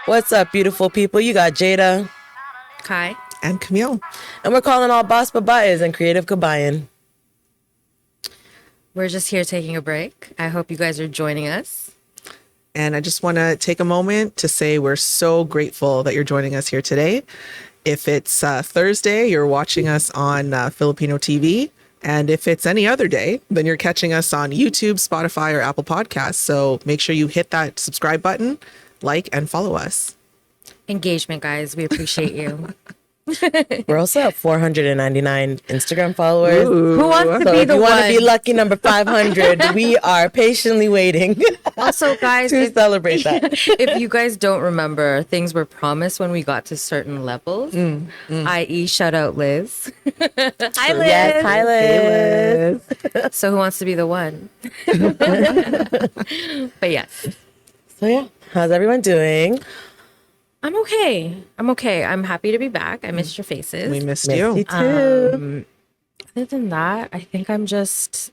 What's up, beautiful people? You got Jada. Kai. And Camille. And we're calling all boss babayas and creative kabayan. We're just here taking a break. I hope you guys are joining us. And I just want to take a moment to say we're so grateful that you're joining us here today. If it's Thursday, you're watching us on Filipino TV. And if it's any other day, then you're catching us on YouTube, Spotify, or Apple Podcasts. So make sure you hit that subscribe button, like, and follow us. Engagement, guys. We appreciate you. We're also at 499 Instagram followers. Ooh. Who wants to So be if the you want to be one? lucky number 500, we are patiently waiting Also, guys, to celebrate that. if you guys don't remember, things were promised when we got to certain levels, i.e. shout out Liz. Hi, Liz. Yes, hi, Liz. So who wants to be the one? But yes, So yeah, how's everyone doing? I'm okay. I'm happy to be back. I missed your faces. We missed Miss you. you too. Other than that, I think I'm just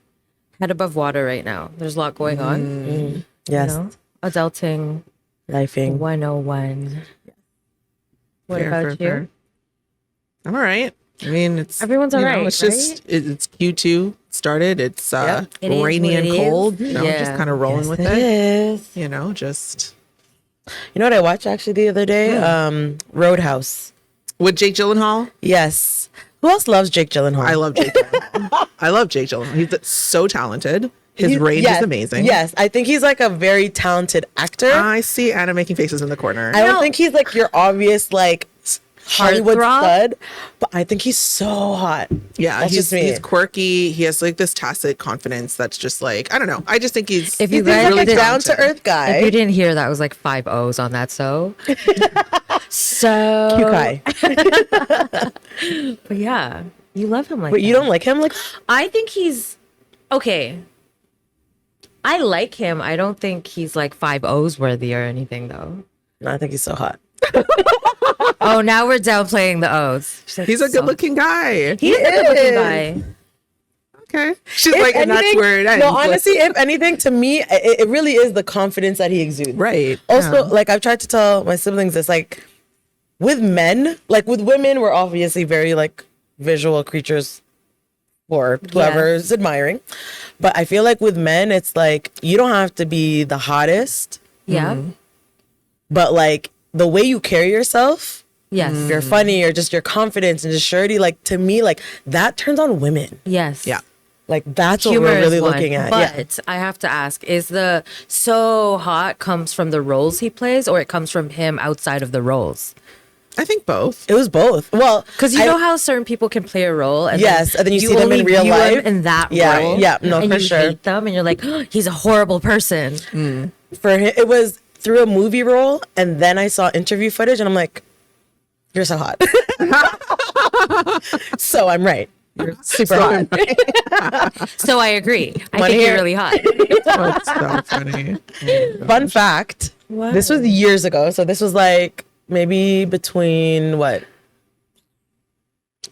head above water right now. There's a lot going on. Yes, You know? Adulting lifing. 101. What Fair, about fair, you? fair. I'm all right. I mean, it's Everyone's you all know, right, It's just it's Q2 started. It's Yep. It is rainy what and it is. cold. You know, Yeah. just kind of rolling Yes, with it it. is. You know, just You know what I watched actually the other day? Roadhouse. with Jake Gyllenhaal. Yes. Who else loves Jake Gyllenhaal? I love Jake Gyllenhaal. I love Jake Gyllenhaal. He's so talented. His range yes, is amazing. Yes, I think he's like a very talented actor. I see Anna making faces in the corner. I don't think he's like your obvious like Hollywood Heartthrob? stud, but I think he's so hot. Yeah, That's he's just me. he's quirky. He has like this tacit confidence that's just like, I don't know. I just think he's If you He's guys like really a down talented. to earth guy. If you didn't hear, that was like 5 O's on that. So Cute guy. But yeah, you love him like But you that. don't like him? Like I think he's okay. I like him. I don't think he's like 5 O's worthy or anything though. no, I think he's so hot. Oh, now we're downplaying the O's. She's like, He's a so- good-looking guy. He's a good looking guy. Okay, she's If like, and that's anything- where it ends. No, Like, honestly, if anything, to me, it really is the confidence that he exudes. right. Also, yeah. like I've tried to tell my siblings this, like with men, like with women, we're obviously very like visual creatures for whoever's admiring. But I feel like with men, it's like you don't have to be the hottest, Yeah. but like the way you carry yourself, Yes. if you're funny or just your confidence and just surety, like to me, like that turns on women. Yes. Yeah. Like that's what Humor we're really is one, looking at. But Yeah. I have to ask, is the so hot comes from the roles he plays or it comes from him outside of the roles? I think both. It was both. Well, Because you I- know how certain people can play a role, and Yes, and then you see them only in real view him life. in that Yeah, role, yeah, no, and for you sure. hate them, and you're like, oh, he's a horrible person. For him, it was through a movie role, and then I saw interview footage, and I'm like, "You're so hot." So I'm right. You're super hot. So I agree. I Wanna think hear you're it? really hot. That's so funny. Fun fact: What? this was years ago, so this was like maybe between what?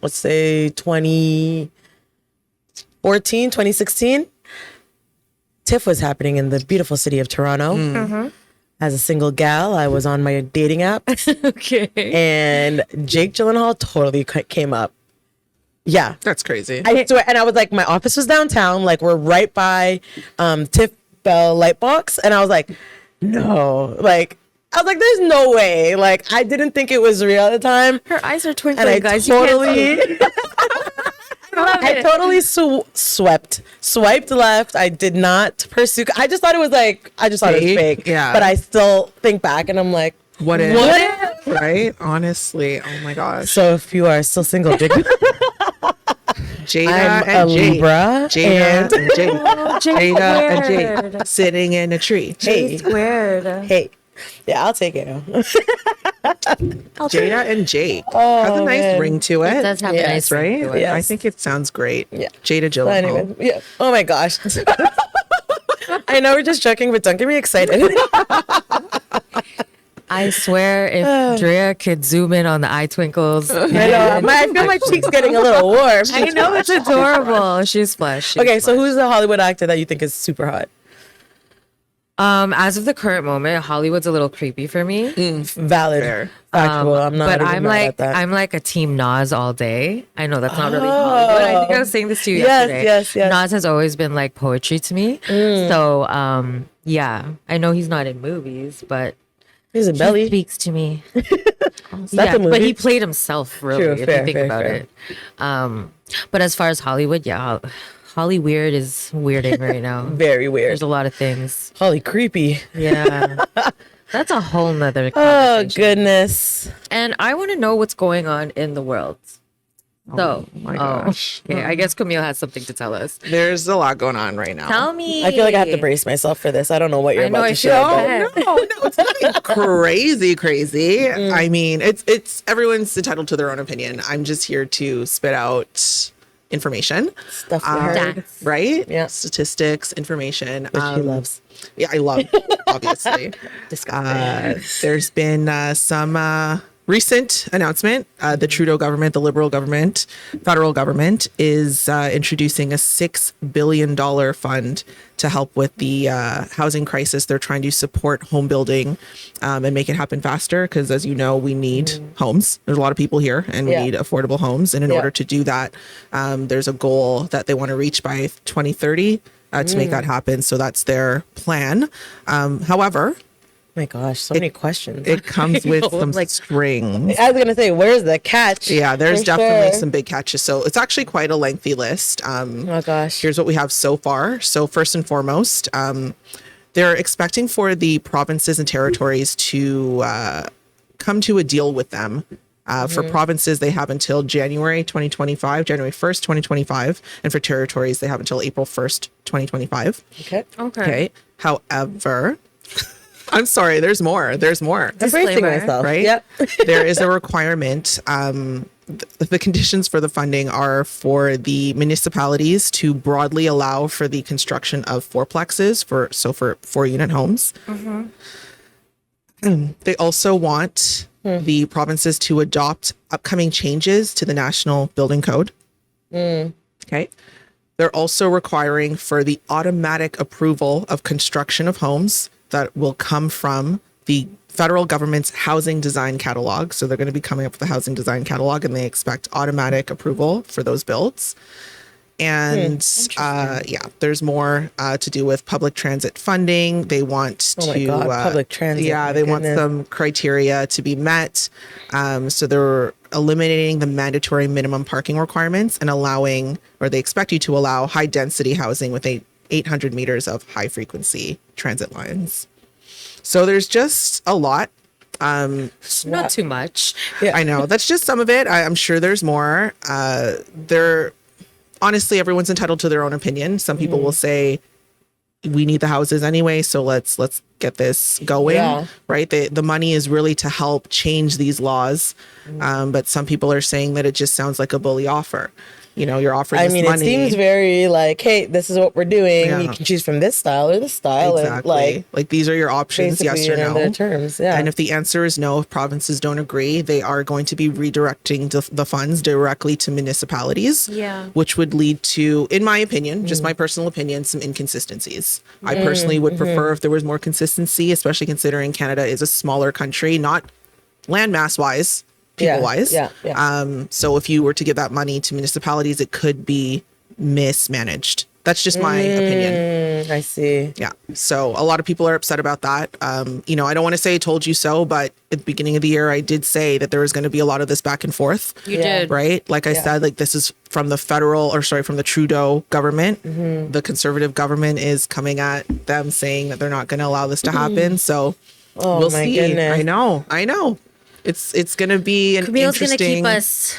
Let's say 2014, 2016. TIFF was happening in the beautiful city of Toronto. As a single gal, I was on my dating app. Okay. And Jake Gyllenhaal totally came up. Yeah. That's crazy. I swear. And I was like, my office was downtown. Like, we're right by Tiff Bell Lightbox. And I was like, no. Like, I was like, there's no way. Like, I didn't think it was real at the time. Her eyes are twinkling, And I guys. You can't totally, see. I love I it. totally swiped left. I did not pursue. I just thought it was like, it was Fake? fake. Yeah. But I still think back and I'm like, What if? What Right? Honestly. Oh my gosh. so if you are still single, Jake, Jada I'm a and Jake. Libra. Jada and and Jake. Jada and squared. Jake sitting in a tree. hey, Squared. hey. Yeah, I'll take it. Jada and Jake. Oh, Has a nice man. ring to it. It does have Yes. a nice right? ring to it. Yes. I think it sounds great. Yeah. Jada So Gyllenhaal. anyway, yeah. Oh my gosh. I know we're just joking, but don't get me excited. I swear, if Drea could zoom in on the eye twinkles. I know. I feel my cheeks getting a little warm. I know it's adorable. She's flushed. Okay, so who's the Hollywood actor that you think is super hot? As of the current moment, Hollywood's a little creepy for me. Valid. Fair. Factual. I'm not But even I'm mad like at that. I'm like a team Nas all day. I know that's not really Hollywood. I think I was saying this to you yesterday. Yes. Nas has always been like poetry to me. So yeah, I know he's not in movies, but He's a he belly. speaks to me. That's Yeah, a movie. but he played himself really, True, if fair, you think fair, about fair. it. But as far as Hollywood, yeah, Holly weird is weirding right now. Very weird. There's a lot of things. Holy creepy. Yeah. That's a whole nother Oh conversation. goodness. And I want to know what's going on in the world. So, my gosh. okay, I guess Camille has something to tell us. There's a lot going on right now. Tell me. I feel like I have to brace myself for this. I don't know what you're I know, about I to share. feel But bad. No, it's nothing crazy. I mean, it's everyone's entitled to their own opinion. I'm just here to spit out information, stuff we heard. Stats. right? Yeah. Statistics, information. Which she loves. Yeah, I love, obviously. There's been some recent announcement. The Trudeau government, the Liberal government, federal government is introducing a $6 billion fund to help with the housing crisis. They're trying to support home building and make it happen faster because, as you know, we need homes. There's a lot of people here and we Yeah. need affordable homes. And in Yeah. order to do that, there's a goal that they want to reach by 2030 to make that happen. So that's their plan. However, My gosh, so many questions. it comes with some like- strings. I was gonna say, where's the catch? Yeah, there's For definitely sure. some big catches. So it's actually quite a lengthy list. Oh gosh. Here's what we have so far. So first and foremost, they're expecting for the provinces and territories to come to a deal with them. For provinces, they have until January 2025, January 1st, 2025. And for territories, they have until April 1st, 2025. Okay. Okay. However, I'm sorry, there's more. There's more. I'm bracing Disclaimer, myself. Right? Yep. There is a requirement. The conditions for the funding are for the municipalities to broadly allow for the construction of fourplexes for 4-unit homes. They also want the provinces to adopt upcoming changes to the National Building Code. Okay. They're also requiring for the automatic approval of construction of homes that will come from the federal government's housing design catalog. So they're going to be coming up with the housing design catalog and they expect automatic approval for those builds. And there's more to do with public transit funding. They want Oh my to God, public transit, Yeah, my they want goodness. some criteria to be met. So they're eliminating the mandatory minimum parking requirements and allowing, or they expect you to allow high density housing with 800 meters of high frequency transit lines. So there's just a lot. Not too much. I know that's just some of it. I'm sure there's more. Honestly, everyone's entitled to their own opinion. Some people will say we need the houses anyway, so let's get this going. Yeah. Right? The money is really to help change these laws, but some people are saying that it just sounds like a bully offer. You know, you're offering I this mean, money. it seems very like, hey, this is what we're doing. Yeah. You can choose from this style or this style, Exactly. and Like these are your options, yes basically, or no. their terms. Yeah. And if the answer is no, if provinces don't agree, they are going to be redirecting the funds directly to municipalities, Yeah. which would lead to, in my opinion, just my personal opinion, some inconsistencies. I personally would prefer if there was more consistency, especially considering Canada is a smaller country, not landmass wise, people wise. Yeah. So if you were to give that money to municipalities, it could be mismanaged. That's just my opinion. I see. Yeah. So a lot of people are upset about that. I don't want to say I told you so, but at the beginning of the year, I did say that there was going to be a lot of this back and forth. You Yeah. did. Right. Like I said, like this is from the from the Trudeau government. The conservative government is coming at them saying that they're not going to allow this to happen. So Oh we'll my see. goodness. I know. It's going to be an Camille's going to interesting. keep us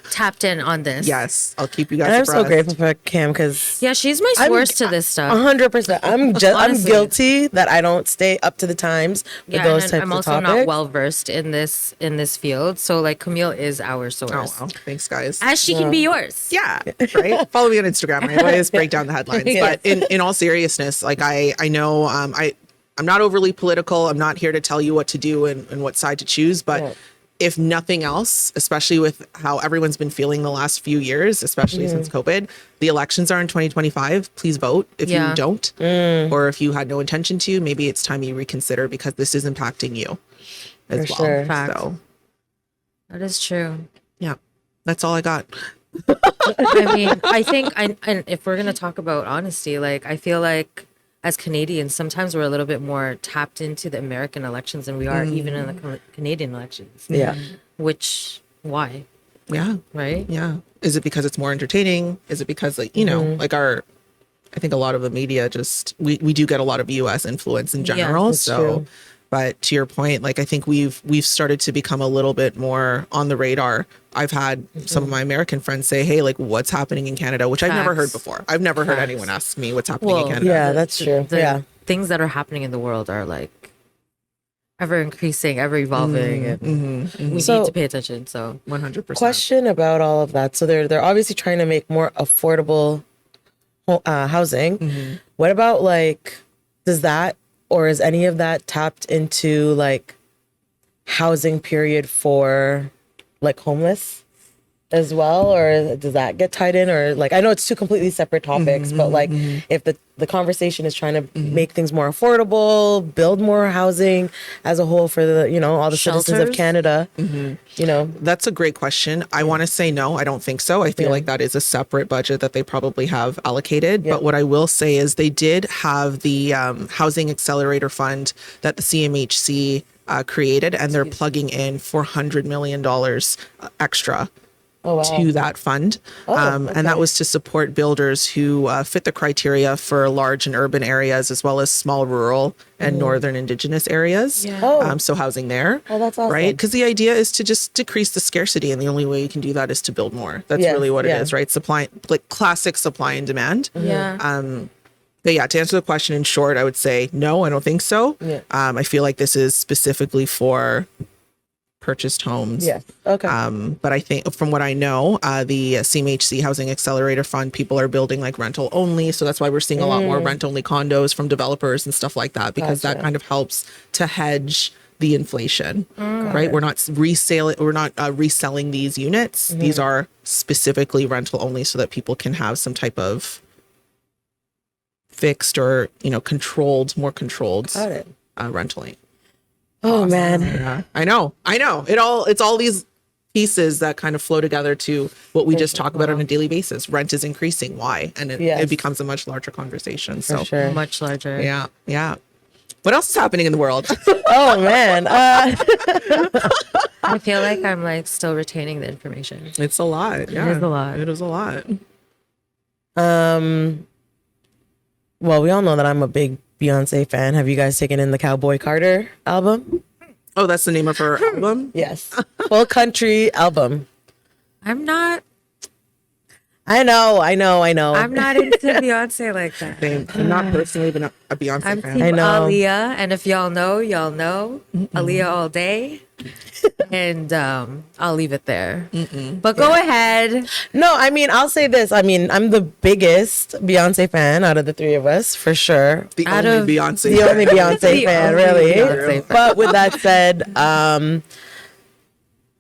tapped in on this. Yes. I'll keep you guys And I'm so abreast. grateful for Kim because Yeah, she's my source to this stuff. 100%. I'm Honestly. guilty that I don't stay up to the times with Yeah, those and types I'm of also topics. not well versed in this field. So like Camille is our Oh, source. well, thanks, guys. As she can be yours. Yeah, right. Follow me on Instagram. I always break down the headlines. Yes. But in all seriousness, like I know I'm not overly political. I'm not here to tell you what to do and what side to choose. But if nothing else, especially with how everyone's been feeling the last few years, especially since COVID, the elections are in 2025. Please vote. If you don't, or if you had no intention to, maybe it's time you reconsider, because this is impacting you as For well. sure. Fact. So That is true. yeah, that's all I got. I mean, I think, and if we're gonna talk about honesty, like I feel like as Canadians, sometimes we're a little bit more tapped into the American elections than we are even in the Canadian elections. Yeah. Which why? Yeah. Right? Yeah. Is it because it's more entertaining? Is it because, like, you know, like I think a lot of the media just, we do get a lot of US influence in general. that's So, true. but to your point, like, I think we've started to become a little bit more on the radar. I've had some of my American friends say, hey, like, what's happening in Canada, which I've never heard Facts. before. I've never heard Facts. anyone ask me what's happening in Well, Canada. Yeah, that's true. The things that are happening in the world are like ever increasing, ever evolving, and we So- need to pay attention. So 100%. Question about all of that. So they're obviously trying to make more affordable housing. What about, like, does that, or is any of that tapped into like housing period for like homeless as well, or does that get tied in? Or, like, I know it's two completely separate topics, but like if the conversation is trying to make things more affordable, build more housing as a whole for the, you know, all the citizens of Shelters? Canada, you know. That's a great question. I want to say no, I don't think so. I feel like that is a separate budget that they probably have allocated. But what I will say is they did have the Housing Accelerator Fund that the CMHC created, and they're plugging in $400 million extra Oh, wow. to that fund. And that okay. was to support builders who fit the criteria for large and urban areas, as well as small rural and northern indigenous areas. Yeah. Oh. So housing there. Oh, that's awesome. Right? Because the idea is to just decrease the scarcity. And the only way you can do that is to build more. That's Yes, really what yeah. it is, right? Supply, like classic supply and demand. yeah, But yeah, to answer the question in short, I would say no, I don't think so. Yeah. I feel like this is specifically for purchased homes. Yes. Okay. But I think from what I know, the CMHC Housing Accelerator Fund, people are building like rental only. So that's why we're seeing a lot more rent only condos from developers and stuff like that, because that kind of helps to hedge the inflation, right? We're not reselling these units. These are specifically rental only so that people can have some type of fixed or, you know, more controlled Got it. rentaling. Oh man. Yeah, I know. It's all these pieces that kind of flow together to what we just talk about on a daily basis. Rent is increasing. Why? And it becomes a much larger conversation. For So sure. much larger. yeah. What else is happening in the world? Oh man. I feel like I'm like still retaining the information. It's a lot. Yeah. is a lot. It is a lot. Well, we all know that I'm a big Beyonce fan. Have you guys taken in the Cowboy Carter album? Oh, that's the name of her album? Yes. Full country album. I'm not I know. I'm not into Beyonce like that. Same. I'm not personally been a Beyonce I'm fan. team I know. Aaliyah, and if y'all know, Aaliyah all day. And I'll leave it there. But go ahead. No, I mean, I'll say this. I mean, I'm the biggest Beyonce fan out of the three of us, for sure. The Out only of Beyonce. The only Beyonce The fan, only really. Beyonce fan. But with that said,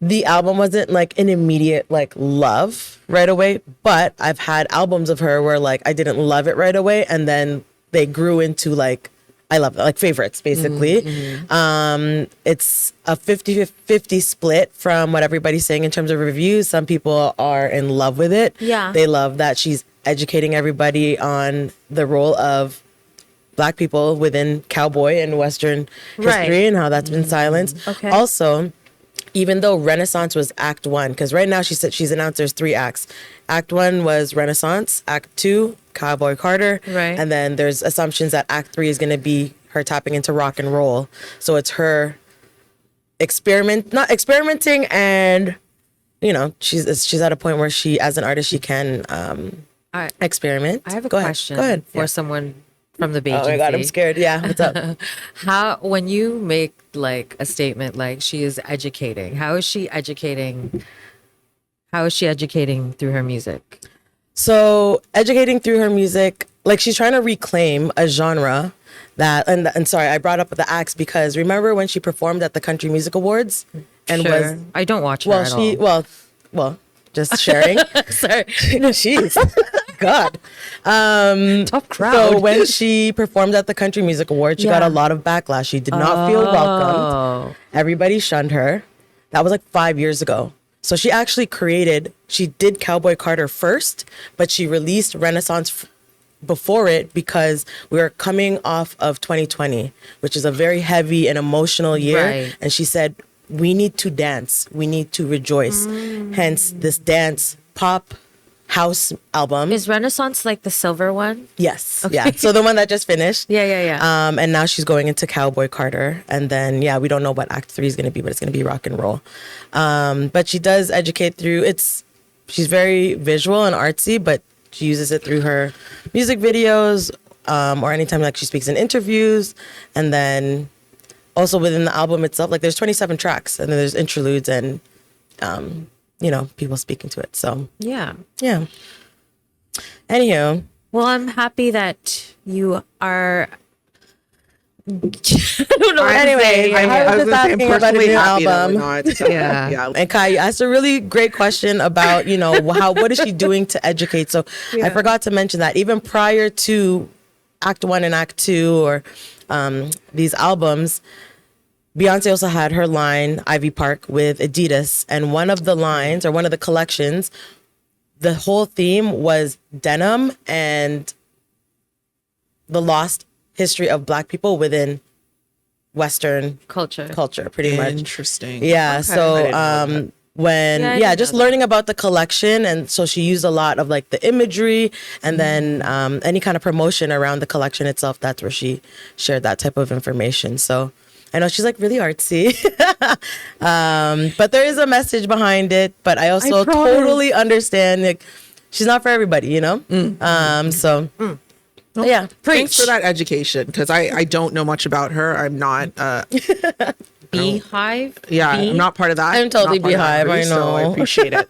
the album wasn't like an immediate like love right away, but I've had albums of her where like I didn't love it right away, and then they grew into like I love it, like favorites basically. It's a 50-50 split from what everybody's saying in terms of reviews. Some people are in love with it. Yeah. They love that she's educating everybody on the role of Black people within cowboy and Western history Right. and how that's been silenced. Okay. Also, even though Renaissance was Act 1, because right now she said she's announced there's 3 acts. Act 1 was Renaissance, Act 2, Cowboy Carter, Right. and then there's assumptions that Act 3 is going to be her tapping into rock and roll. So it's her not experimenting, and you know she's at a point where she, as an artist, she can I experiment. have a Go ahead. question Go ahead. for someone from the Bay Oh my God, I'm Agency. scared. Yeah, what's up? How, when you make like a statement like she is educating, how is she educating through her music? So educating through her music, like she's trying to reclaim a genre that, and sorry, I brought up the acts because remember when she performed at the Country Music Awards and Sure. I don't watch her well, at she all. well, just sharing. Sorry. She's God. Tough crowd. So when she performed at the Country Music Awards, she got Yeah. a lot of backlash. She did not feel welcomed. Everybody shunned her. That was like 5 years ago. So she actually she did Cowboy Carter first, but she released Renaissance before it because we were coming off of 2020, which is a very heavy and emotional year. Right. And she said, we need to dance. We need to rejoice. Hence this dance pop house album. Is Renaissance like the silver one? Yes. Okay. Yeah. So the one that just finished. Yeah. And now she's going into Cowboy Carter. And then, yeah, we don't know what Act 3 is going to be, but it's going to be rock and roll. But she does educate through, she's very visual and artsy, but she uses it through her music videos or anytime like she speaks in interviews. And then also within the album itself, like there's 27 tracks and then there's interludes and, people speaking to it. So, Yeah. yeah. Anywho. Well, I'm happy that you are. I don't know. Anyway, I was just gonna say, I'm asking about a personally new happy that album. we're not, yeah. And Kai, you asked a really great question about, what is she doing to educate? So I forgot to mention that even prior to Act 1 and Act 2 or these albums, Beyonce also had her line, Ivy Park, with Adidas. And one of the lines or one of the collections, the whole theme was denim and the lost history of Black people within Western culture, pretty much. Interesting. Yeah. Okay. I So didn't know that. just learning about the collection, and so she used a lot of like the imagery, and then any kind of promotion around the collection itself. That's where she shared that type of information. So I know she's like really artsy, but there is a message behind it. But I also totally understand like she's not for everybody, Well, yeah. Thanks for that education because I don't know much about her. I'm not. Beehive. Yeah, I'm not part of that. I'm totally Not part of that Beehive, I group, So I know. appreciate it.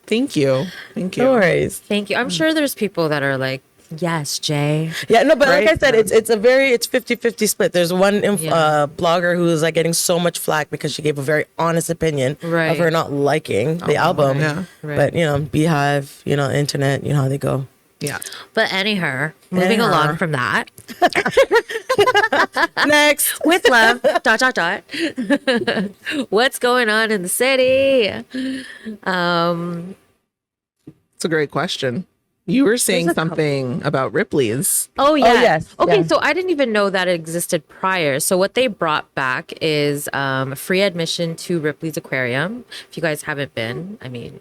Thank you. No worries. Thank you. I'm sure there's people that are like, yes, Jay. Yeah, no, but Right? like I said, it's 50-50 split. There's one blogger who is like getting so much flack because she gave a very honest opinion of Right. her not liking the album. yeah. But Beehive, internet, how they go. Yeah. But anyhow, moving along from that. Next. With love, ... What's going on in the city? It's a great question. You were saying something about Ripley's. Oh, yeah. yes, Okay, yeah. so I didn't even know that it existed prior. So what they brought back is free admission to Ripley's Aquarium. If you guys haven't been,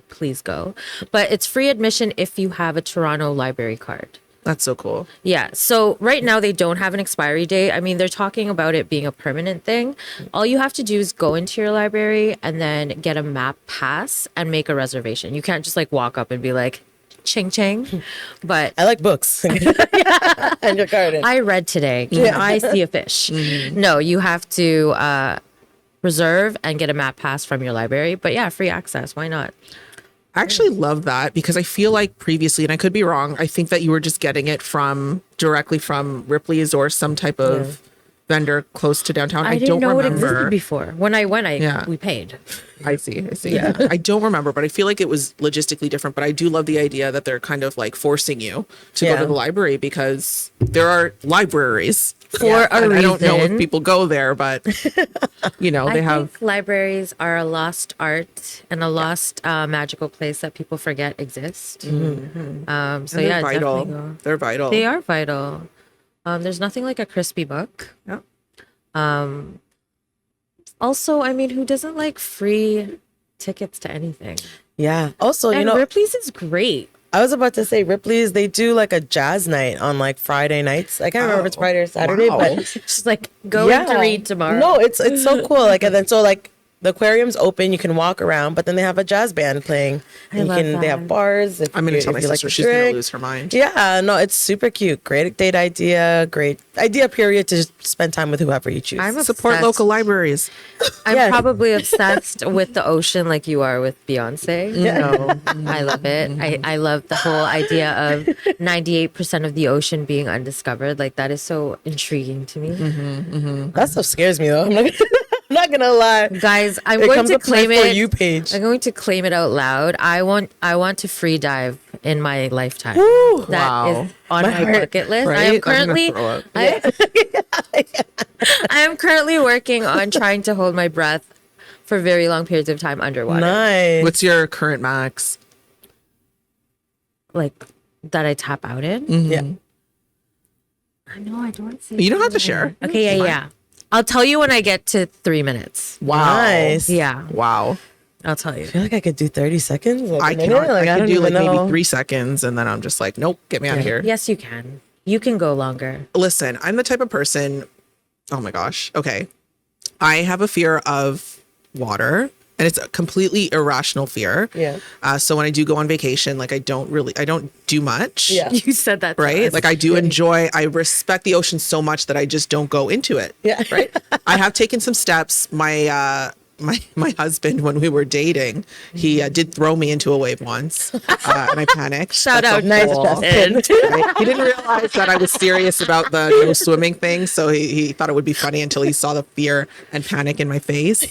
please go. But it's free admission if you have a Toronto library card. That's so cool. Yeah. So right now they don't have an expiry date. They're talking about it being a permanent thing. All you have to do is go into your library and then get a map pass and make a reservation. You can't just like walk up and be like, ching ching. But I like books. And your garden. I read today. Can I see a fish? No, you have to reserve and get a map pass from your library. But yeah, free access. Why not? I actually love that because I feel like previously, and I could be wrong, I think that you were just getting it directly from Ripley's or some type of vendor close to downtown. I didn't don't know it remember. existed before. When I went, Yeah. we paid. I see. Yeah. I don't remember, but I feel like it was logistically different. But I do love the idea that they're kind of like forcing you to go to the library because there are libraries. For a reason. I don't know if people go there, but they have. think libraries are a lost art and a lost magical place that people forget exist. So And they're yeah, vital. definitely go. They're vital. They are vital. There's nothing like a crispy book. Yeah. Also, who doesn't like free tickets to anything? Yeah. Also, And Ripley's is great. I was about to say Ripley's, they do like a jazz night on like Friday nights. I can't remember if it's Friday or Saturday, wow. but Just like going to read tomorrow. No, it's so cool. Like, and then so like The aquarium's open. You can walk around, but then they have a jazz band playing. And love They have that. bars. I'm going to tell my if you sister to she's going to drink. lose her mind. Yeah, no, it's super cute. Great date idea. Great idea, period, to just spend time with whoever you choose. I'm Support obsessed. local libraries. I'm Yeah. probably obsessed with the ocean like you are with Beyonce. So I love it. I love the whole idea of 98% of the ocean being undiscovered. Like that is so intriguing to me. That stuff scares me, though. I'm not gonna lie. Guys, I'm It going comes to up to my claim For it. You page. I'm going to claim it out loud. I want to free dive in my lifetime. Woo. That Wow. is on My my heart, bucket list. right? I I'm am gonna currently throw up. I am currently working on trying to hold my breath for very long periods of time underwater. Nice. What's your current max? Like that I tap out in. Yeah. I know I don't see. You don't have to share. Okay, yeah. I'll tell you when I get to 3 minutes. Wow. Nice. Yeah, Wow. I'll tell you. I feel like I could do 30 seconds. Like I a minute. cannot. I don't could do like even know. maybe 3 seconds and then I'm just like, nope, get me out of here. Yes, you can. You can go longer. Listen, I'm the type of person. Oh my gosh. Okay. I have a fear of water and it's a completely irrational fear. Yeah. So when I do go on vacation, like I don't do much. Yeah. You said that, to Right. us. Like I do enjoy, I respect the ocean so much that I just don't go into it. Yeah. Right. I have taken some steps. My husband, when we were dating, he did throw me into a wave once, and I panicked. Shout That's out, a Nice, whole- Justin. Right? He didn't realize that I was serious about the no swimming thing, so he thought it would be funny until he saw the fear and panic in my face.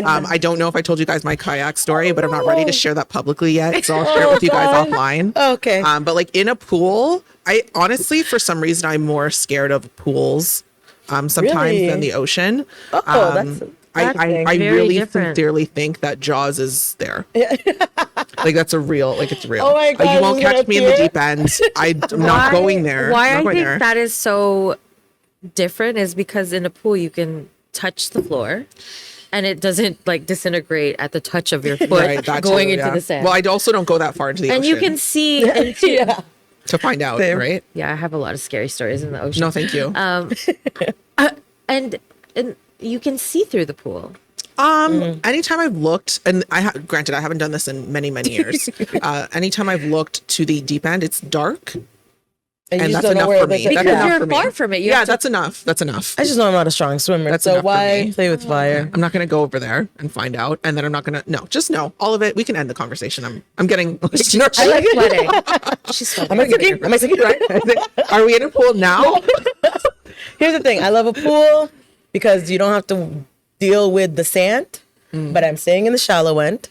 I don't know if I told you guys my kayak story, but I'm not ready to share that publicly yet, so I'll share it with you guys God. offline. Okay. But like in a pool, I honestly, for some reason, I'm more scared of pools sometimes Really? than the ocean. Oh, that's I very really different. sincerely think that Jaws is there. Like that's a real, like it's real. Oh my God, you won't isn't catch that me in the cute? deep end. I'm not going there. Why Not I going think there. that is so different is because in a pool you can touch the floor and it doesn't like disintegrate at the touch of your foot Right, that going too, into yeah. the sand. Well, I also don't go that far into the and ocean you can see into yeah. to find out, Same. right? Yeah, I have a lot of scary stories in the ocean. No, thank you. And you can see through the pool. Anytime I've looked, and granted, I haven't done this in many, many years. Anytime I've looked to the deep end, it's dark. And you just that's don't know enough where for they me. could- That's Because enough you're for me. far from it. You Yeah, have to- that's enough. That's enough. I just know I'm not a strong swimmer. That's so enough for why me. play with fire? I'm not going to go over there and find out, and then I'm not going to. No, just know all of it. We can end the conversation. I'm getting. I like sweating. She's sweating. Am I sinking? Am I sinking? Right? Are we in a pool now? Here's the thing. I love a pool because you don't have to deal with the sand, but I'm staying in the shallow end.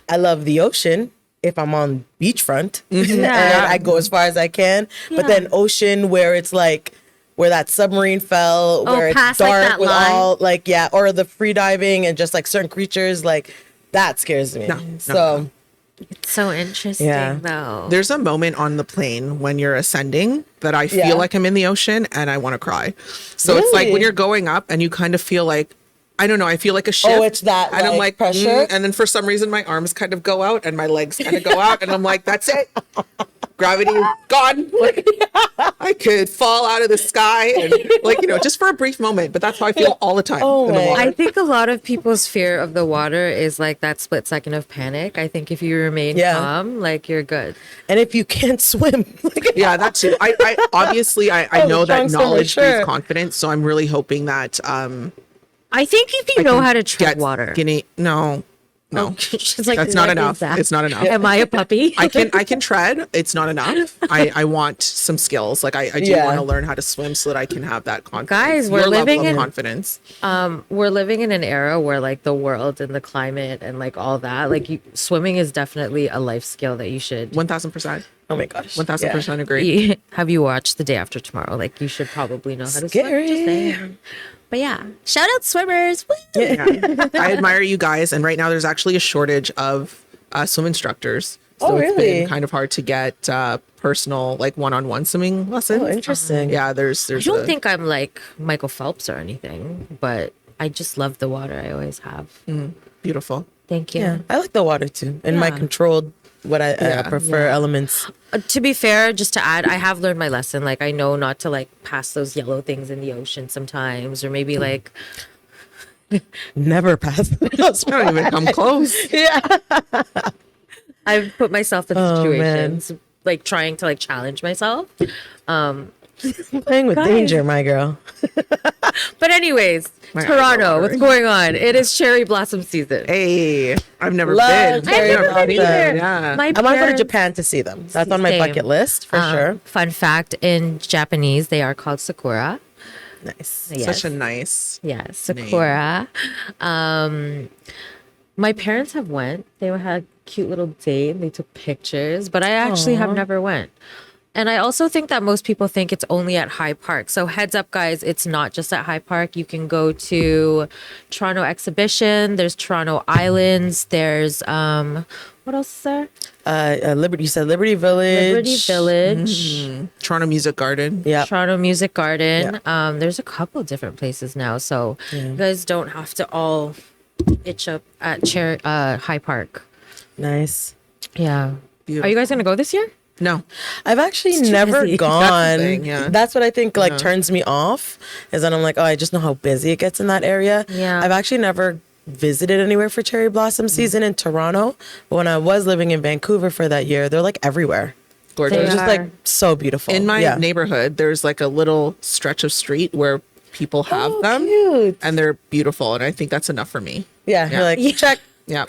I love the ocean if I'm on beachfront and I go as far as I can. But then ocean where it's like where that submarine fell, where it's past, like, dark that with line? all like or the free diving and just like certain creatures, like that scares me. So So interesting, Yeah. though. There's a moment on the plane when you're ascending that I feel Yeah. like I'm in the ocean and I want to cry. So it's like Really? when you're going up and you kind of feel like, I don't know, I feel like a shift. it's that, and I'm like, like pressure? and then for some reason my arms kind of go out and my legs kind of go out and I'm like, that's it. Gravity is gone. Like, I could fall out of the sky and like, just for a brief moment, but that's how I feel all the time Oh in the my- water. I think a lot of people's fear of the water is like that split second of panic. I think if you remain Yeah. calm, like you're good. and if you can't swim, Yeah, that too. I obviously I Oh, know that strong swimmer, knowledge sure. breeds confidence, so I'm really hoping that I think if you know how to tread water. No. She's like, That's not "What is enough. that? It's not enough. Am I a puppy? I can tread. It's not enough. I want some skills. Like I do Yeah. want to learn how to swim so that I can have that confidence. Guys, we're Your level living of in- confidence. We're living in an era where like the world and the climate and like all that, like swimming is definitely a life skill that you should. 1000%. oh my gosh, 1000% agree. Have you watched The Day After Tomorrow? Like you should probably know how to Scary. swim. Just saying. But yeah, shout out swimmers. Woo! Yeah. I admire you guys, and right now there's actually a shortage of swim instructors. So Oh, it's really? been kind of hard to get personal, like one-on-one swimming lessons. Oh, interesting. Yeah, there's. I don't think I'm like Michael Phelps or anything, but I just love the water. I always have. Beautiful. Thank you. Yeah, I like the water too. In my Yeah. controlled, what I prefer elements. To be fair, just to add, I have learned my lesson. Like I know not to like pass those yellow things in the ocean sometimes, or maybe like Never passed the house I don't even come close. Yeah. I've put myself in Oh, situations like trying to like challenge myself. Playing with Guys. danger, my girl. But anyways, My eyes are Toronto, what's watering. going on? It is cherry blossom season. Hey, I've never Love been. cherry I've never been blossom. either. Yeah. My I want to go to parents- Japan to see them. That's on my Same. bucket list for sure. Fun fact: in Japanese, they are called sakura. Nice. Yes. Such a nice. Yes, sakura. My parents have went. They had a cute little date. They took pictures, but I actually have never went. And I also think that most people think it's only at High Park. So heads up, guys, it's not just at High Park. You can go to Toronto Exhibition. There's Toronto Islands. There's what else is there? Liberty. You said Liberty Village. Liberty Village. Toronto Music Garden. Yeah. Toronto Music Garden. There's a couple different places now, so you guys don't have to all itch up at High Park. Nice. Yeah. Beautiful. Are you guys gonna go this year? No. I've actually too never busy. gone. That's the thing, yeah. That's what I think like turns me off is that I'm like, oh, I just know how busy it gets in that area. Yeah. I've actually never visited anywhere for cherry blossom season in Toronto. But when I was living in Vancouver for that year, they're like everywhere. Gorgeous. They It's just are. like so beautiful. In my Yeah. neighborhood, there's like a little stretch of street where people have Oh, them, cute. and they're beautiful. And I think that's enough for me. Yeah, you're like, check, Yeah.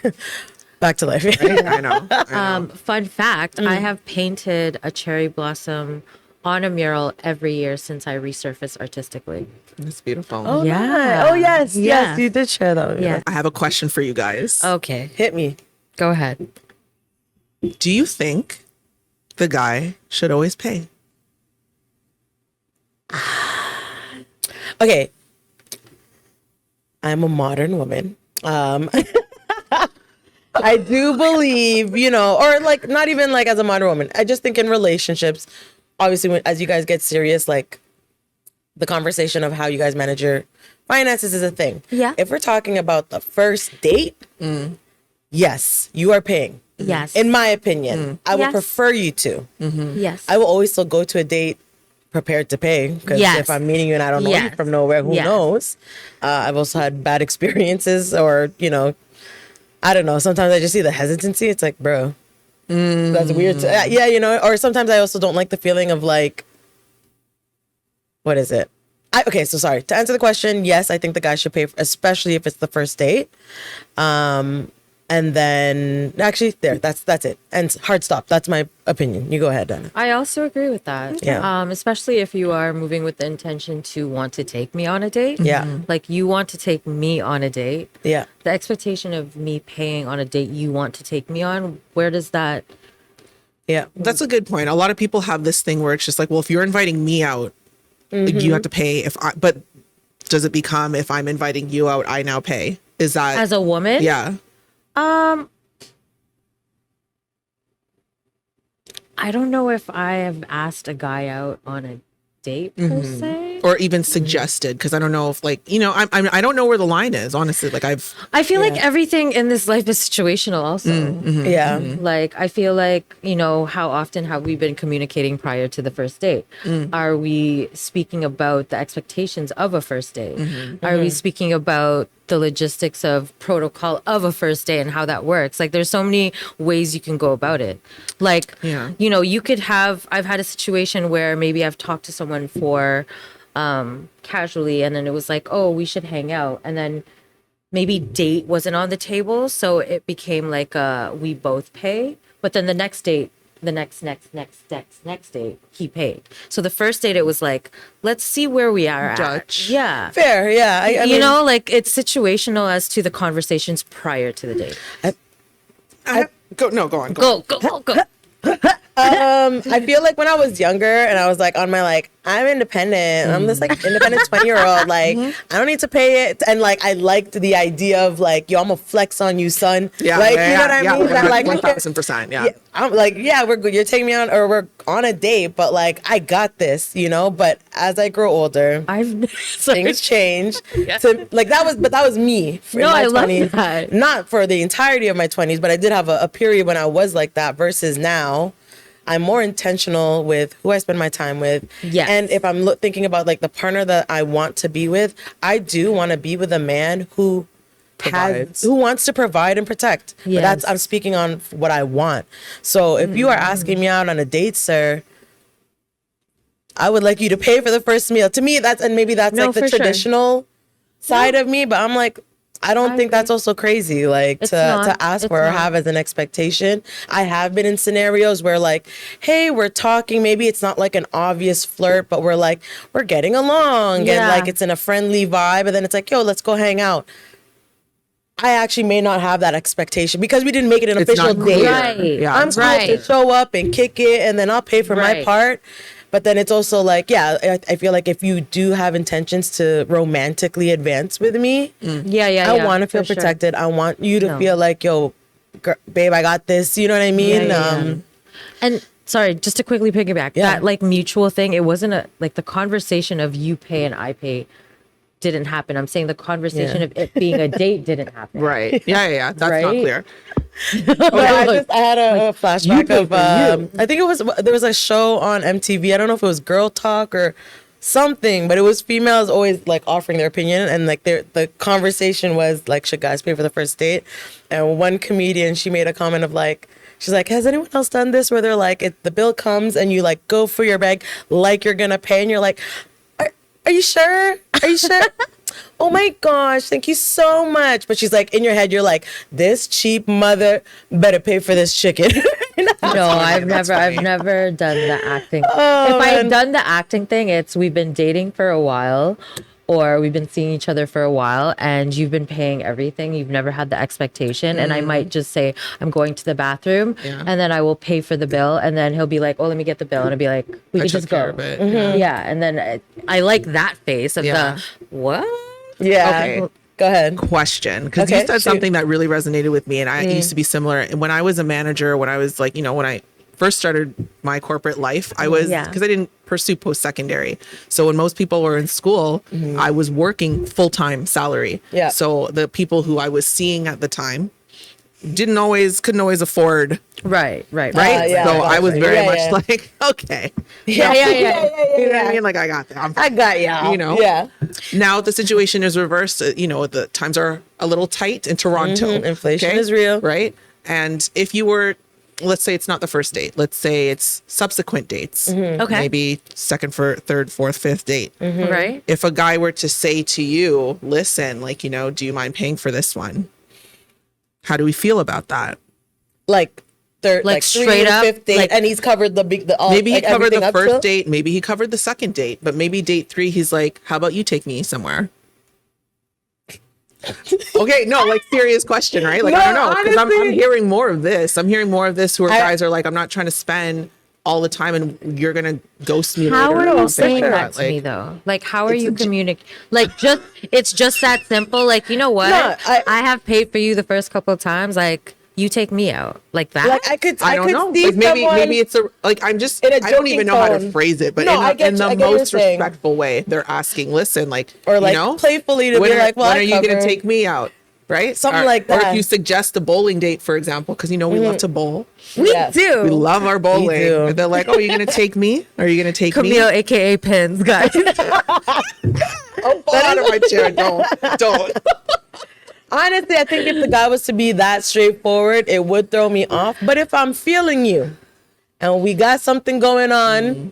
back to life. I know. I know. Fun fact: I have painted a cherry blossom on a mural every year since I resurfaced artistically. It's beautiful. Oh, Yeah. nice. Oh, yes. Yeah. Yes, you did share that with me. Yeah. I have a question for you guys. Okay, Hit me. go ahead. Do you think the guy should always pay? Okay. I'm a modern woman. I do believe, or like not even like as a modern woman. I just think in relationships, obviously, as you guys get serious, like the conversation of how you guys manage your finances is a thing. Yeah. If we're talking about the first date, yes, you are paying. Yes. In my opinion, I would Yes. prefer you to. Yes. I will always still go to a date prepared to pay because Yes. if I'm meeting you and I don't know you Yes. from nowhere, who Yes. knows? I've also had bad experiences, or I don't know. Sometimes I just see the hesitancy. It's like, bro, that's weird. Yeah, Or sometimes I also don't like the feeling of like, what is it? Okay, so sorry to answer the question. Yes, I think the guy should pay, especially if it's the first date. And then actually, that's it. And hard stop. That's my opinion. You go ahead, Donna. I also agree with that. Yeah. Especially if you are moving with the intention to want to take me on a date. Yeah. Like you want to take me on a date. Yeah. The expectation of me paying on a date you want to take me on, where does that? Yeah. That's a good point. A lot of people have this thing where it's just like, well, if you're inviting me out, you have to pay. But does it become if I'm inviting you out, I now pay? Is that As a woman? yeah? I don't know if I have asked a guy out on a date per se. Or even suggested, because I don't know if I don't know where the line is, honestly. Like I feel like everything in this life is situational also. Yeah. Like I feel like, how often have we been communicating prior to the first date? Are we speaking about the expectations of a first date? Are we speaking about the logistics of protocol of a first date and how that works? Like there's so many ways you can go about it. Like, Yeah. you could I've had a situation where maybe I've talked to someone for casually and then it was like, oh, we should hang out. And then maybe date wasn't on the table. So it became like we both pay. But then the next date, the next date, he paid. So the first date, it was like, let's see where we are Dutch. at. Yeah. Fair. Yeah. I mean, like it's situational as to the conversations prior to the date. go on. Go. I feel like when I was younger and I was like on my like, I'm independent. I'm this like independent 20-year-old. Like I don't need to pay it. And like I liked the idea of like, yo, I'm gonna flex on you, son. Yeah, like yeah, you know what I yeah, mean? yeah, That, like 1000%. Yeah. I'm like, yeah, we're good. You're taking me on, or we're on a date, but like I got this, But as I grow older, things change. To like that was me. In No, my I love 20s. that. Not for the entirety of my 20s, but I did have a period when I was like that. Versus now, I'm more intentional with who I spend my time with. Yes. And if I'm thinking about like the partner that I want to be with, I do want to be with a man who who wants to provide and protect. But Yes. I'm speaking on what I want. So if you are asking me out on a date, sir, I would like you to pay for the first meal. To me, that's like the for sure. traditional side of me, but I'm like, I don't think that's also crazy, like It's to not. ask It's for or not. have as an expectation. I have been in scenarios where like, hey, we're talking, maybe it's not like an obvious flirt, but we're getting along and Yeah. like it's in a friendly vibe, and then it's like, yo, let's go hang out. I actually may not have that expectation because we didn't make it an It's official not date. clear. Right. Yeah. I'm supposed to Right. show up and kick it, and then I'll pay for my Right. part. But then it's also like, yeah, I feel like if you do have intentions to romantically advance with me, I want to feel for sure. protected. I want you to No. feel like, yo, babe, I got this. You know what I mean? Yeah. And sorry, just to quickly piggyback, Yeah. that like mutual thing, it wasn't like the conversation of you pay and I pay didn't happen. I'm saying the conversation Yeah. of it being a date didn't happen. Right. Yeah. That's not Right? clear. But I had a flashback pay of, for you. I think there was a show on MTV. I don't know if it was Girl Talk or something, but it was females always like offering their opinion, and like the conversation was like, should guys pay for the first date? And one comedian, she made a comment of like, she's like, has anyone else done this where they're like, the bill comes and you like go for your bag like you're gonna pay, and you're like, are you sure? Are you sure? Oh my gosh, thank you so much. But she's like, in your head, you're like, this cheap mother better pay for this chicken. No, I've never done the acting. Oh, if I had man. done the acting thing, it's we've been dating for a while or we've been seeing each other for a while and you've been paying everything. You've never had the expectation. And I might just say, I'm going to the bathroom and then I will pay for the bill. And then he'll be like, oh, let me get the bill. And I'll be like, we can took just care go. of it. Yeah. And then I like that face of Yeah. the, what? Yeah. Okay. Go ahead. Question, because Okay, you said shoot. something that really resonated with me, and I used to be similar. And when I was a manager, when I was like, when I first started my corporate life, I was Yeah. because I didn't pursue post-secondary. So when most people were in school, I was working full-time salary. Yeah. So the people who I was seeing at the time couldn't always afford. Right. Right. yeah, So I I was gotcha. very Yeah, much yeah. like, okay. Yeah. You know what I mean? Like, I got that. I got y'all. You know? Yeah. Now the situation is reversed. The times are a little tight in Toronto. Inflation is real. Right? And if you were, let's say it's not the first date. Let's say it's subsequent dates. Okay. Maybe second, third, fourth, fifth date. Right. If a guy were to say to you, listen, like, do you mind paying for this one? How do we feel about that? Like third, Like like straight straight up, fifth date, like- and he's covered the all. Maybe he like, covered everything the up first till? date. Maybe he covered the second date. But maybe date 3, he's like, how about you take me somewhere? Okay, no, like serious question, right? Like, No, I don't know, because I'm honestly- hearing more of this. I'm hearing more of this where I- guys are like, I'm not trying to spend all the time and you're gonna ghost me How later. are or you something saying like that to Like, me though? Like, how are It's you a j- communicating? Like, it's just that simple. Like, you know what? No, I have paid for you the first couple of times. Like, you take me out like that. Like I I don't could know. see Like someone, maybe it's I'm just in a I don't even joking know how to tone. phrase it, but No, I get in you. I the get what you're most saying. respectful way, they're asking, listen, like, or like playfully to when be are, like, well, when I are you gonna covered. take me out? Right? Something Or- like Or that. if you suggest a bowling date, for example, because we love to bowl. we Yes. do. We love our bowling. do. And they're like, oh, you're gonna take me? Are you gonna take Camille, me? aka Pins, guys. Oh, fall out of my chair. Don't. Honestly, I think if the guy was to be that straightforward, it would throw me off. But if I'm feeling you and we got something going on,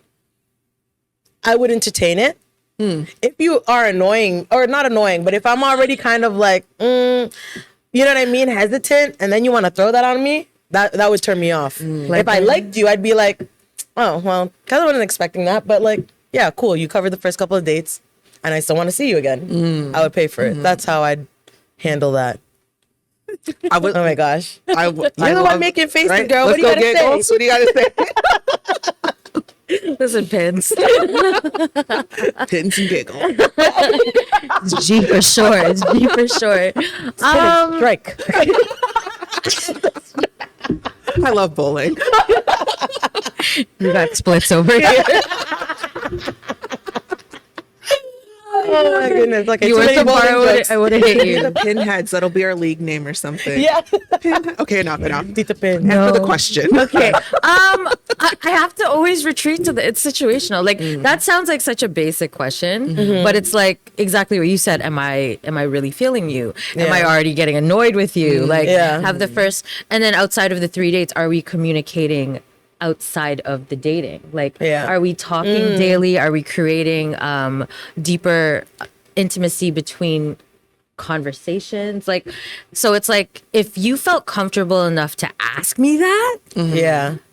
I would entertain it. If you are annoying, or not annoying, but if I'm already kind of like, you know what I mean, hesitant, and then you want to throw that on me, that would turn me off. If I liked you, I'd be like, oh, well, because I wasn't expecting that, but like, yeah, cool. You covered the first couple of dates, and I still want to see you again. I would pay for it. That's how I'd handle that. I would. Oh my gosh. I You're the one making faces, right? girl. Let's What do you go gotta giggles. say? What do you gotta say? Listen, Pins. Pins and giggle. It's G for short. It's G for short. Strike. I love bowling. You got splits over here. Oh my goodness. Like You were so far, I would have hit you. The pinheads. That'll be our league name or something. Yeah. Okay, enough. Tita Pin. And for the question. Okay. I have to always retreat to it's situational. Like that sounds like such a basic question, but it's like exactly what you said. Am I really feeling you? Am I already getting annoyed with you? Like have the first, and then outside of the 3 dates, are we communicating outside of the dating? Like, are we talking daily? Are we creating deeper intimacy between conversations? Like, so it's like if you felt comfortable enough to ask me that,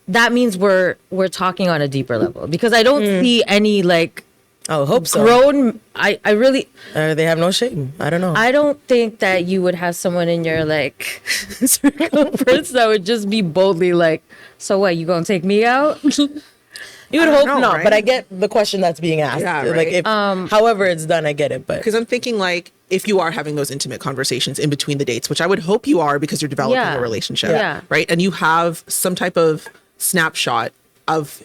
that means we're talking on a deeper level, because I don't see any like hope so. Grown. I really. They have no shame. I don't know. I don't think that you would have someone in your like circumference that would just be boldly like, "So what? You gonna take me out?" You would hope not, right? but I get the question that's being asked. Yeah, Like, right. if, however it's done, I get it. But Because I'm thinking like if you are having those intimate conversations in between the dates, which I would hope you are because you're developing a relationship, right? And you have some type of snapshot of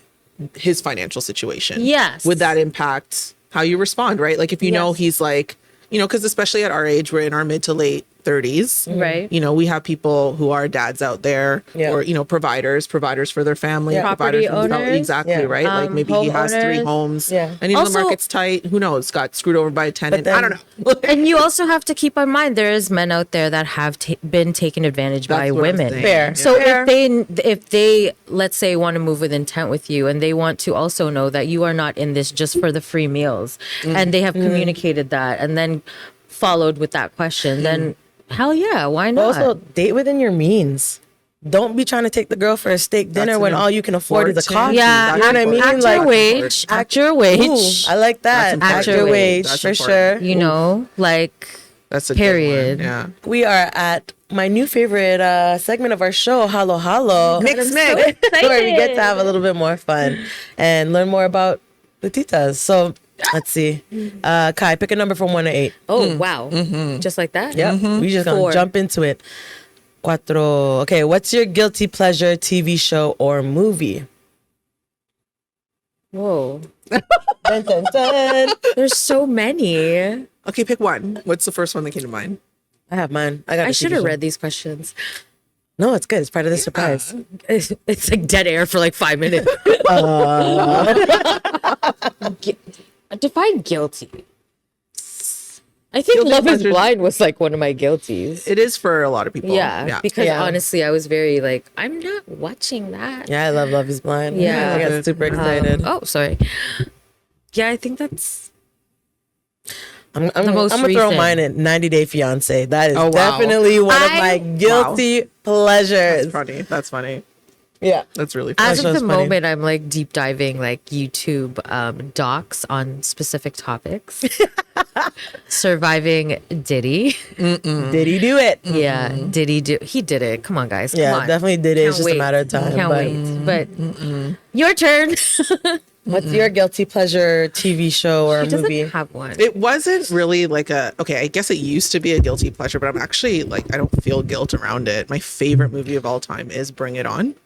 his financial situation. Yes. Would that impact how you respond, right? Like if you know he's like, you know, because especially at our age, we're in our mid to late 30s, right? You know, we have people who are dads out there, or you know, providers for their family, Property providers for themselves. owners. Exactly, right? Like maybe he has 3 homeowners. homes, Yeah. and even Also- the market's tight. Who knows? Got screwed over by a tenant. then- I don't know. And you also have to keep in mind there is men out there that have been taken advantage by That's what I'm women. saying. Fair. So Fair. if they let's say want to move with intent with you, and they want to also know that you are not in this just for the free meals, and they have communicated that, and then followed with that question, then hell yeah, why not? also date within your means. Don't be trying to take the girl for a steak dinner That's when an all you can afford is a important- coffee. yeah, You know what I mean? act Like, your wage, act your wage. Ooh, I like that. That's Act your important. wage That's for important. sure. You know, like That's a Period. Good one. Yeah. We are at my new favorite segment of our show, Hallo Hallo. Mix, I'm mix. so where we get to have a little bit more fun and learn more about the titas. So let's see. Kai, pick a number from 1 to 8. oh wow, just like that. Yep. We just gonna 4. jump into it. Cuatro. Okay, what's your guilty pleasure TV show or movie? Whoa, Dun, dun, dun. there's so many. Okay, pick one. What's the first one that came to mind? I have mine. I got. I a should TV have show. read these questions. No, it's good. It's part of the surprise. It's like dead air for like 5 minutes. Define guilty. I think Guilty Love is pleasures- Blind was like one of my guilties. It is for a lot of people. Yeah, because Yeah. honestly, I was very like, I'm not watching that. Yeah, I love Love Is Blind. Yeah. I got super excited. Oh, sorry. Yeah, I think that's I'm most gonna throw recent. mine in 90 Day Fiance. That is Oh, wow. definitely one of my I- guilty pleasures. That's funny. That's funny. Yeah. That's really funny. as That of the show's funny. moment, I'm like deep diving like YouTube docs on specific topics. Surviving Diddy. Did he do it? Yeah, Diddy he did it. Come on, guys. Come Yeah, on. definitely did it. It's Can't just a wait. matter of time. Can't but wait. But your turn. what's your guilty pleasure TV show or He doesn't movie? have one. It wasn't really like okay, I guess it used to be a guilty pleasure, but I'm actually like, I don't feel guilt around it. My favorite movie of all time is Bring It On.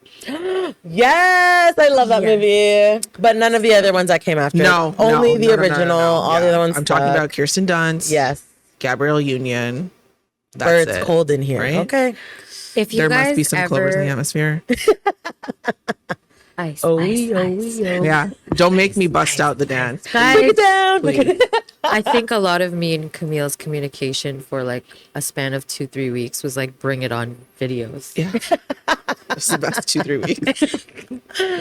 Yes, I love that movie. But none of the other ones that came after. No, only the no. original. All the Yeah. other ones. I'm talking suck. about Kirsten Dunst. Yes. Gabrielle Union. That's Where it's it. cold in here. right? Okay. If you There guys must be some ever, clovers in the atmosphere. Ice, Oh, ice, wee, oh, ice. wee, oh. Yeah. Don't make me bust out the dance. Guys, Break it down. Please. I think a lot of me and Camille's communication for like a span of 2-3 weeks was like Bring It On videos. Yeah. It's the best 2-3 weeks.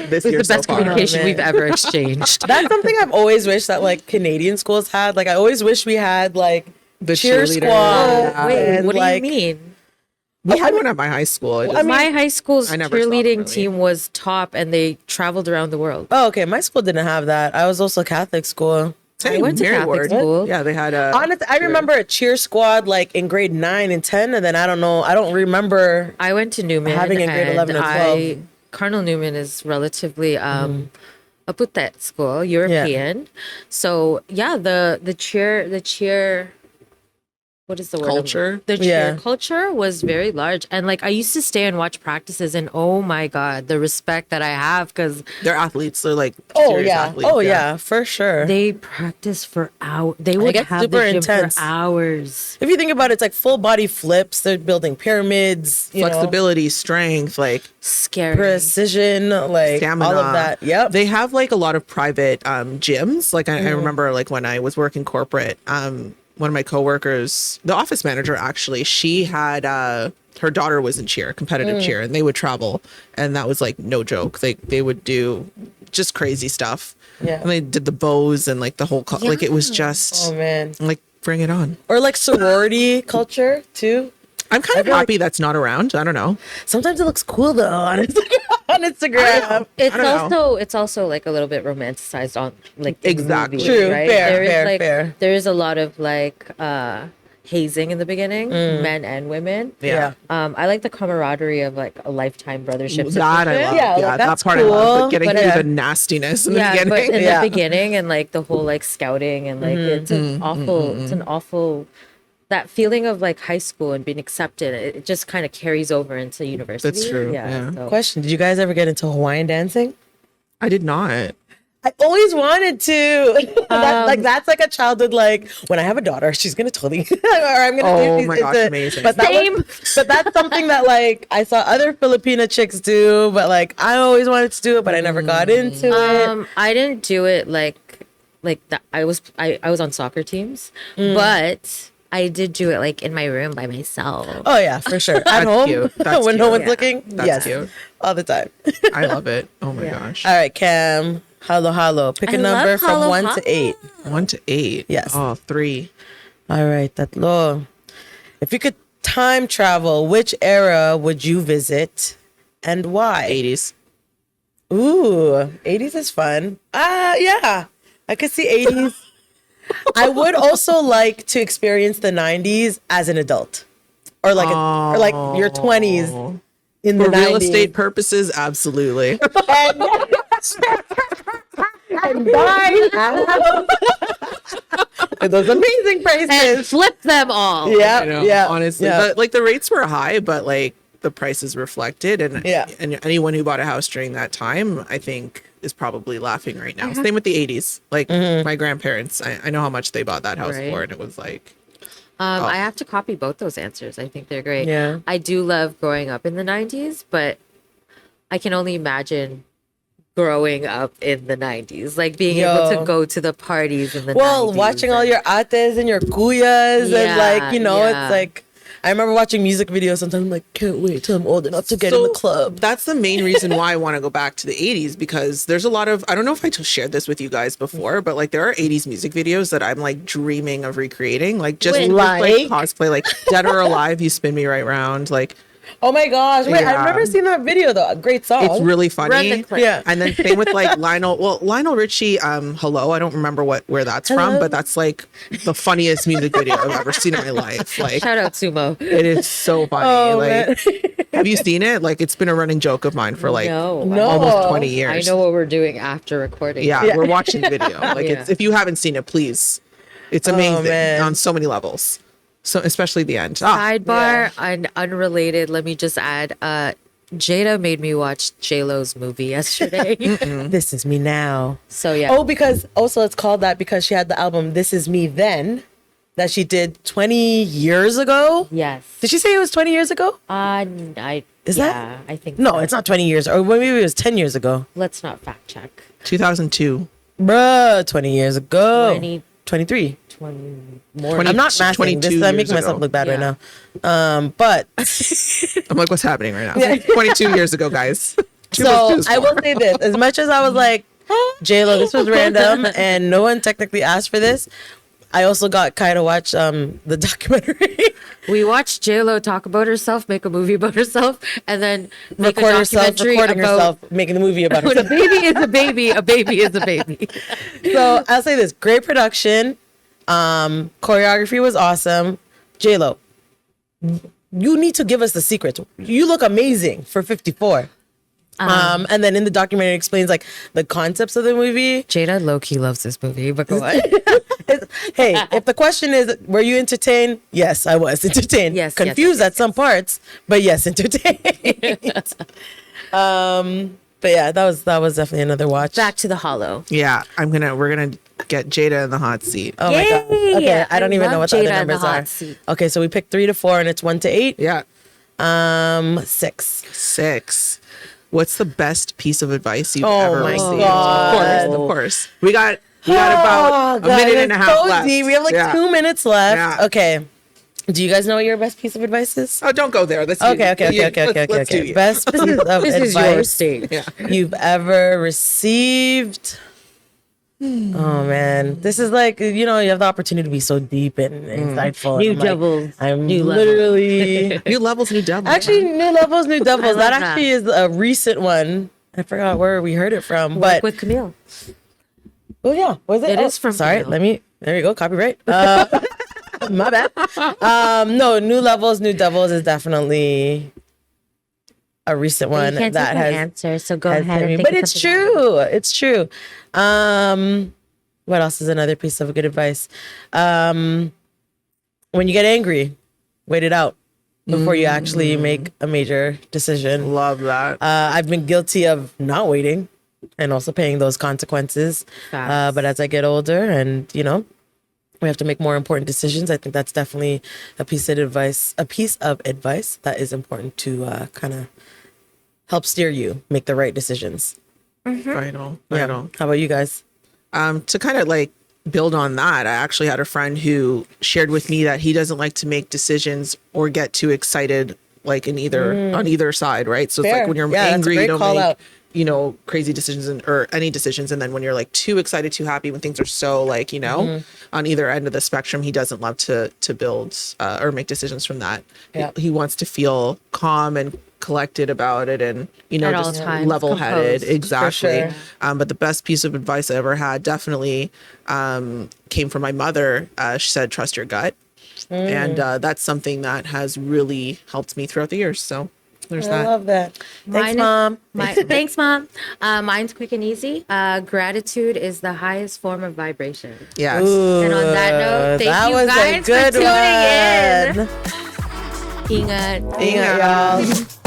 This It year was the best so far. communication man. we've ever exchanged. That's something I've always wished that like Canadian schools had. Like I always wish we had like The cheer cheerleader. squad. Yeah. Wait, and, what do like, you mean? We had one at my high school. It just- My high school's I never saw them, cheerleading really. team was top, and they traveled around the world. Oh, okay. My school didn't have that. I was also Catholic school. Same, went to Mary Catholic Ward. school. Yeah, they had a. Honestly, I remember a cheer squad like in grade 9 and 10, and then I don't know. I don't remember. I went to Newman. Having in grade 11 and 12. Cardinal Newman is relatively up at that school, European. So yeah, the cheer what is the word? Culture? The cheer Yeah. culture was very large. And like I used to stay and watch practices, and oh my God, the respect that I have, because They're athletes. They're like Oh serious yeah. athletes. Oh yeah, for sure. they practice for hours. They would get have super the gym intense. for hours. If you think about it, it's like full body flips. They're building pyramids, you know, Flexibility, strength, like Scary. precision, like stamina. all of that. Yep. They have like a lot of private gyms. Like I remember like when I was working corporate, one of my coworkers, the office manager actually, she had her daughter was in cheer, competitive cheer, and they would travel, and that was like no joke. They would do just crazy stuff. Yeah. And they did the bows and like the whole like it was just Oh man. like bring it on. Or like sorority culture too. I'm kind of feel like- happy that's not around. I don't know. Sometimes it looks cool though on Instagram. It's I don't it's also like a little bit romanticized on like in the Exactly. movie, True. right? Fair, There is, fair, like, fair. There is a lot of like hazing in the beginning, men and women. Yeah. I like the camaraderie of like a lifetime brothership. That I situation. love. Yeah, Yeah, like, that that's part I love. cool, But getting but, through yeah. the nastiness in the Yeah, but beginning. in Yeah. the beginning and like the whole like scouting and like it's an awful that feeling of like high school and being accepted. It just kind of carries over into university. That's true, yeah. So. Question: did you guys ever get into Hawaiian dancing? I did not. I always wanted to. That's like a childhood. Like when I have a daughter, she's gonna totally. Or I'm gonna. Oh do my these- gosh, it's a- amazing. But that Same. but that's something that like I saw other Filipina chicks do. But like I always wanted to do it, but I never got into it. I didn't do it like that. I was on soccer teams, but I did do it like in my room by myself. Oh yeah, for sure. At That's home cute. That's when no cute. one's Yeah. looking. That's yes, cute. all the time. I love it. Oh my Yeah. gosh. All right, Cam. Hello. Pick a I love number from halo 1 halo. to 8. 1 to 8. Yes. Oh, 3. All right, tatlo. If you could time travel, which era would you visit and why? 80s. Ooh, 80s is fun. Yeah. I could see 80s. I would also like to experience the 90s as an adult. Or like or like your 20s in the For 90s. real estate purposes, absolutely. And buy at those amazing And prices. flip them all. Yeah, I know, yeah, honestly. yeah. But like the rates were high, but like the prices reflected. And Yeah. and anyone who bought a house during that time, I think, is probably laughing right now. Same with the 80s. Like my grandparents, I know how much they bought that house Right. for, and it was like, I have to copy both those answers. I think they're great. Yeah. I do love growing up in the 90s, but I can only imagine growing up in the 90s, like being able Yo. to go to the parties in the 90s. Well, watching all your ates and your cuyas and Yeah, like, you know, yeah. it's like I remember watching music videos sometimes I'm like, can't wait till I'm old enough to get in the club. That's the main reason why I want to go back to the 80s, because there's a lot of, I don't know if I just shared this with you guys before, but like there are 80s music videos that I'm like dreaming of recreating, like just Wait, with, like like? cosplay, like Dead or Alive, You Spin Me Right Round. Like Oh my gosh. Wait, Yeah. I've never seen that video though. A great song. it's really Run funny. the clip. Yeah. And then same with like Lionel Richie, Hello. I don't remember where that's from, Hello? but that's like the funniest music video I've ever seen in my life. Like Shout out Sumo. it is so funny. Oh, like have you seen it? Like it's been a running joke of mine for like No. No. almost 20 years. I know what we're doing after recording. Yeah, we're watching the video. Like Yeah. it's, if you haven't seen it, please. It's amazing man. on so many levels. So especially the end. Sidebar and unrelated, let me just add, Jada made me watch J-Lo's movie yesterday. This Is Me Now. So yeah. Oh, because also it's called that because she had the album This Is Me Then that she did 20 years ago. Yes. Did she say it was 20 years ago? Is that- yeah, I think No, so. it's not 20 years. Or maybe it was 10 years ago. Let's not fact check. 2002. Bruh, 20 years ago. 20 23. 20 20 more. I'm not mathing. 22 This, I'm years making myself ago. look bad right Yeah. now. But I'm like, what's happening right now? 22 years ago, guys. Two plus two so is I four. will say this: as much as I was like, J-Lo, this was random, and no one technically asked for this. I also got Kai to watch the documentary. We watched J-Lo talk about herself, make a movie about herself, and then make Record a herself, documentary recording about herself, making the movie about when a herself. baby is a baby, a baby is a baby. So I'll say this: great production, choreography was awesome. J-Lo, you need to give us the secrets. You look amazing for 54. And then in the documentary, it explains like the concepts of the movie. Jada low-key loves this movie, but go on. Hey, if the question is, were you entertained? Yes, I was entertained. Yes, confused at some parts, but yes, entertained. But yeah, that was definitely another watch. Back to the Hollow. Yeah, we're gonna get Jada in the hot seat. Oh my god. Okay, Yay! I don't even know what the Jada other in the numbers hot are. seat. Okay, so we picked 3 to 4, and it's 1 to 8. Yeah, 6. 6. What's the best piece of advice you've Oh ever my received? God. Of course. We got about a minute and a half so left. deep. We have like Yeah. 2 minutes left. Yeah. Okay. Do you guys know what your best piece of advice is? Oh, don't go there. Let's Okay. Let's do you. Best piece of This is your advice stage. Yeah. you've ever received. Oh man, this is like, you have the opportunity to be so deep and insightful. New and I'm like, doubles, I'm new level. literally New levels, new devils. actually new levels, new doubles. love That that. actually is a recent one. I forgot where we heard it from, Work but with Camille. oh yeah, was it? It is from Sorry, Camille. there we go, copyright. My bad. No, new levels, new doubles is definitely a recent one You can't that take my has answer, so go has ahead hit and me. think But of it's something else. true. It's true. What else is another piece of good advice? When you get angry, wait it out before you actually make a major decision. Love that. I've been guilty of not waiting and also paying those consequences. Facts. But as I get older and, we have to make more important decisions, I think that's definitely a piece of advice that is important to kind of help steer you, make the right decisions. Right on. Yeah. Right on. How about you guys? To kind of like build on that, I actually had a friend who shared with me that he doesn't like to make decisions or get too excited, like on either side, right? So it's Fair. like when you're Yeah, that's a angry, great you don't call make out. crazy decisions or any decisions, and then when you're like too excited, too happy, when things are so like on either end of the spectrum, he doesn't love to build or make decisions from that. Yeah. He wants to feel calm and collected about it, and At all just times, level-headed. composed. Exactly. For sure. But the best piece of advice I ever had definitely came from my mother. She said, "Trust your gut," and that's something that has really helped me throughout the years. So there's I that. love that. Thanks, Mine is- Mom. Thanks, Mom. Mine's quick and easy. Gratitude is the highest form of vibration. Yes. And on that note, thank that you was guys a good for tuning in. one. Ingat. Ingat, y'all.